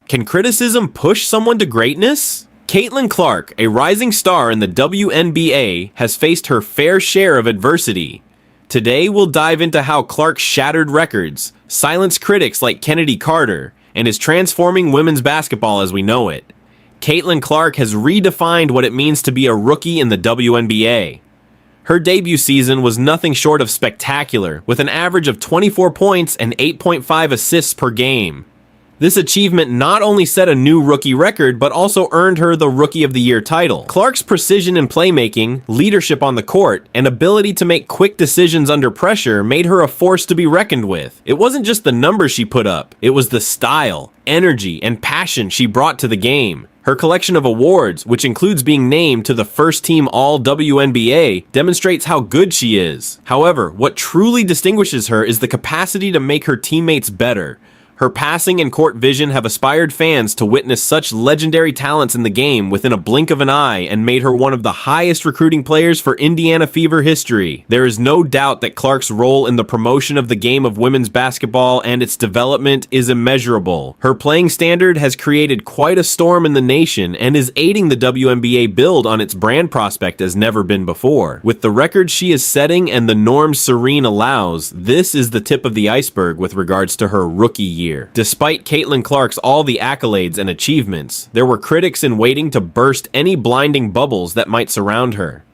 Can criticism push someone to greatness? Caitlin Clark, a rising star in the WNBA, has faced her fair share of adversity. Today, we'll dive into how Clark shattered records, silenced critics like Kennedy Carter, and is transforming women's basketball as we know it. Caitlin Clark has redefined what it means to be a rookie in the WNBA. Her debut season was nothing short of spectacular, with an average of 24 points and 8.5 assists per game. This achievement not only set a new rookie record, but also earned her the Rookie of the Year title. Clark's precision in playmaking, leadership on the court, and ability to make quick decisions under pressure made her a force to be reckoned with. It wasn't just the numbers she put up, it was the style, energy, and passion she brought to the game. Her collection of awards, which includes being named to the first-team All-WNBA, demonstrates how good she is. However, what truly distinguishes her is the capacity to make her teammates better. Her passing and court vision have inspired fans to witness such legendary talents in the game within a blink of an eye and made her one of the highest recruiting players for Indiana Fever history. There is no doubt that Clark's role in the promotion of the game of women's basketball and its development is immeasurable. Her playing standard has created quite a storm in the nation and is aiding the WNBA build on its brand prospect as never been before. With the records she is setting and the norms Serene allows, this is the tip of the iceberg with regards to her rookie year. Despite Caitlin Clark's all the accolades and achievements, there were critics in waiting to burst any blinding bubbles that might surround her.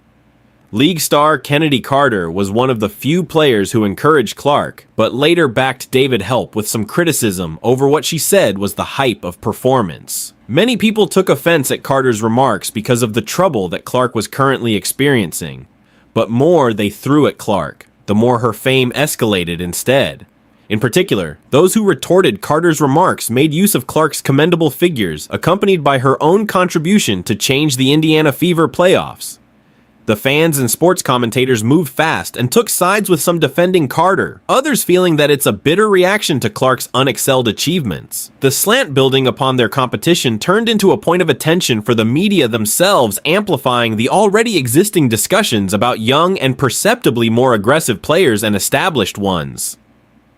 League star Kennedy Carter was one of the few players who encouraged Clark, but later backed David Help with some criticism over what she said was the hype of performance. Many people took offense at Carter's remarks because of the trouble that Clark was currently experiencing, but more they threw at Clark, the more her fame escalated instead. In particular, those who retorted Carter's remarks made use of Clark's commendable figures, accompanied by her own contribution to change the Indiana Fever playoffs. The fans and sports commentators moved fast and took sides with some defending Carter, others feeling that it's a bitter reaction to Clark's unexcelled achievements. The slant building upon their competition turned into a point of attention for the media themselves, amplifying the already existing discussions about young and perceptibly more aggressive players and established ones.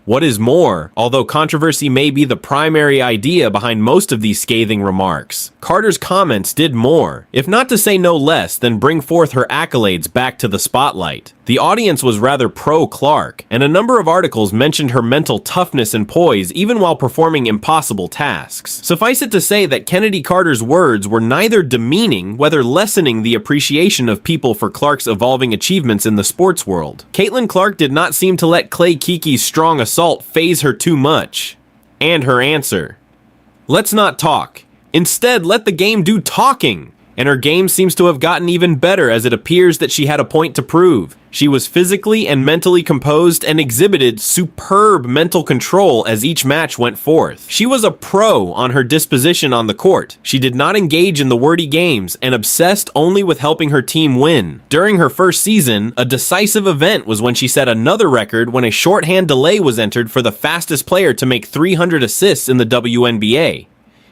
What is more, although controversy may be the primary idea behind most of these scathing remarks, Carter's comments did more, if not to say no less, than bring forth her accolades back to the spotlight. The audience was rather pro-Clark, and a number of articles mentioned her mental toughness and poise even while performing impossible tasks. Suffice it to say that Kennedy Carter's words were neither demeaning, whether lessening the appreciation of people for Clark's evolving achievements in the sports world. Caitlin Clark did not seem to let Clay Kiki's strong assault faze her too much. And her answer: "Let's not talk. Instead, let the game do talking." And her game seems to have gotten even better as it appears that she had a point to prove. She was physically and mentally composed and exhibited superb mental control as each match went forth. She was a pro on her disposition on the court. She did not engage in the wordy games and obsessed only with helping her team win. During her first season, a decisive event was when she set another record when a shorthand delay was entered for the fastest player to make 300 assists in the WNBA.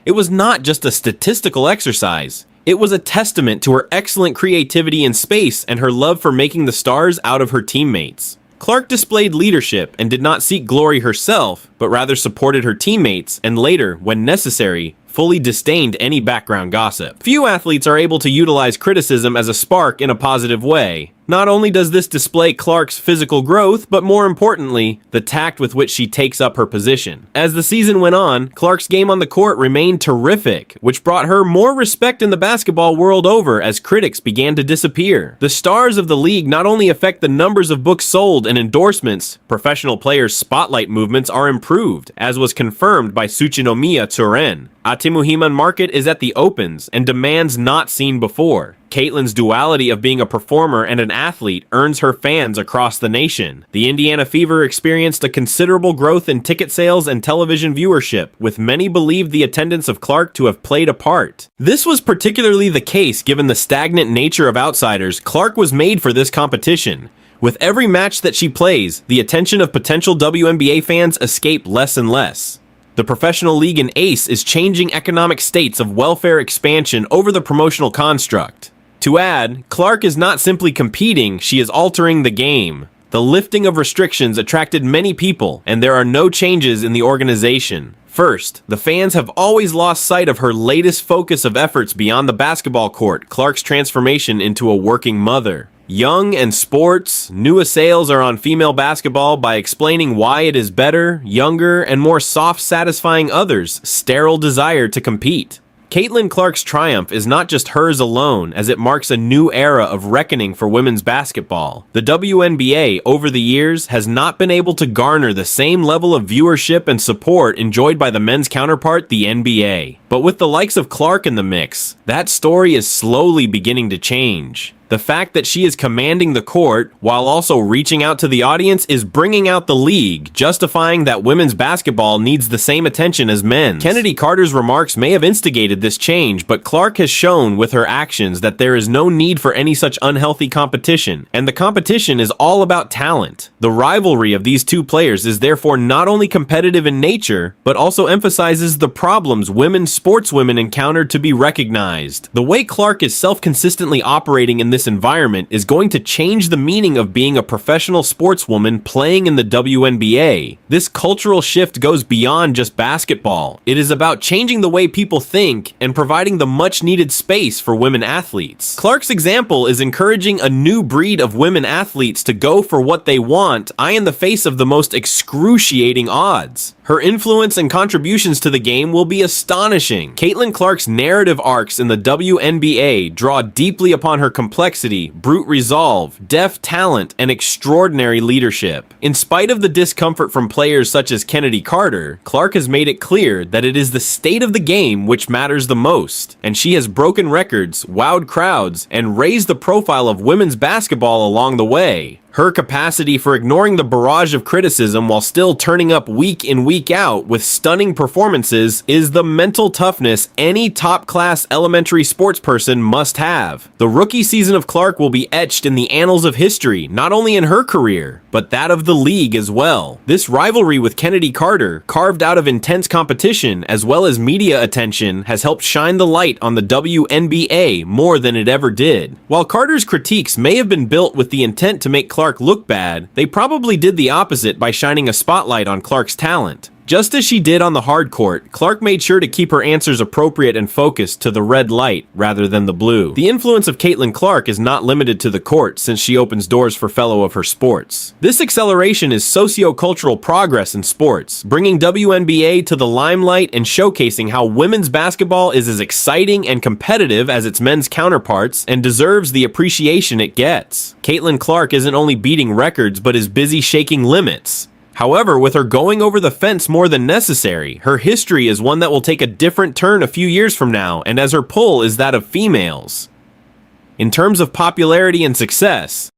It was not just a statistical exercise. It was a testament to her excellent creativity in space and her love for making the stars out of her teammates. Clark displayed leadership and did not seek glory herself, but rather supported her teammates and later, when necessary, fully disdained any background gossip. Few athletes are able to utilize criticism as a spark in a positive way. Not only does this display Clark's physical growth, but more importantly, the tact with which she takes up her position. As the season went on, Clark's game on the court remained terrific, which brought her more respect in the basketball world over as critics began to disappear. The stars of the league not only affect the numbers of books sold and endorsements, professional players' spotlight movements are improved, as was confirmed by Tsuchinomiya Tsuren. Atimuhiman market is at the opens and demands not seen before. Caitlin's duality of being a performer and an athlete earns her fans across the nation. The Indiana Fever experienced a considerable growth in ticket sales and television viewership, with many believed the attendance of Clark to have played a part. This was particularly the case given the stagnant nature of outsiders. Clark was made for this competition. With every match that she plays, the attention of potential WNBA fans escape less and less. The professional league in ACE is changing economic states of welfare expansion over the promotional construct. To add, Clark is not simply competing, she is altering the game. The lifting of restrictions attracted many people, and there are no changes in the organization. First, the fans have always lost sight of her latest focus of efforts beyond the basketball court, Clark's transformation into a working mother. Young and Sports, new assails are on female basketball by explaining why it is better, younger, and more soft satisfying others' sterile desire to compete. Caitlin Clark's triumph is not just hers alone, as it marks a new era of reckoning for women's basketball. The WNBA, over the years, has not been able to garner the same level of viewership and support enjoyed by the men's counterpart, the NBA. But with the likes of Clark in the mix, that story is slowly beginning to change. The fact that she is commanding the court while also reaching out to the audience is bringing out the league, justifying that women's basketball needs the same attention as men's. Kennedy Carter's remarks may have instigated this change, but Clark has shown with her actions that there is no need for any such unhealthy competition, and the competition is all about talent. The rivalry of these two players is therefore not only competitive in nature, but also emphasizes the problems women's sportswomen encountered to be recognized. The way Clark is self-consistently operating in this environment is going to change the meaning of being a professional sportswoman playing in the WNBA. This cultural shift goes beyond just basketball. It is about changing the way people think and providing the much needed space for women athletes. Clark's example is encouraging a new breed of women athletes to go for what they want, in the face of the most excruciating odds. Her influence and contributions to the game will be astonishing. Caitlin Clark's narrative arcs in the WNBA draw deeply upon her complexity, brute resolve, deft talent, and extraordinary leadership. In spite of the discomfort from players such as Kennedy Carter, Clark has made it clear that it is the state of the game which matters the most, and she has broken records, wowed crowds, and raised the profile of women's basketball along the way. Her capacity for ignoring the barrage of criticism while still turning up week in, week out with stunning performances is the mental toughness any top-class elementary sports person must have. The rookie season of Clark will be etched in the annals of history, not only in her career, but that of the league as well. This rivalry with Kennedy Carter, carved out of intense competition as well as media attention, has helped shine the light on the WNBA more than it ever did. While Carter's critiques may have been built with the intent to make Clark look bad, they probably did the opposite by shining a spotlight on Clark's talent. Just as she did on the hard court, Clark made sure to keep her answers appropriate and focused to the red light rather than the blue. The influence of Caitlin Clark is not limited to the court, since she opens doors for fellow of her sports. This acceleration is socio-cultural progress in sports, bringing WNBA to the limelight and showcasing how women's basketball is as exciting and competitive as its men's counterparts and deserves the appreciation it gets. Caitlin Clark isn't only beating records, but is busy shaking limits. However, with her going over the fence more than necessary, her history is one that will take a different turn a few years from now, and as her pull is that of females. In terms of popularity and success,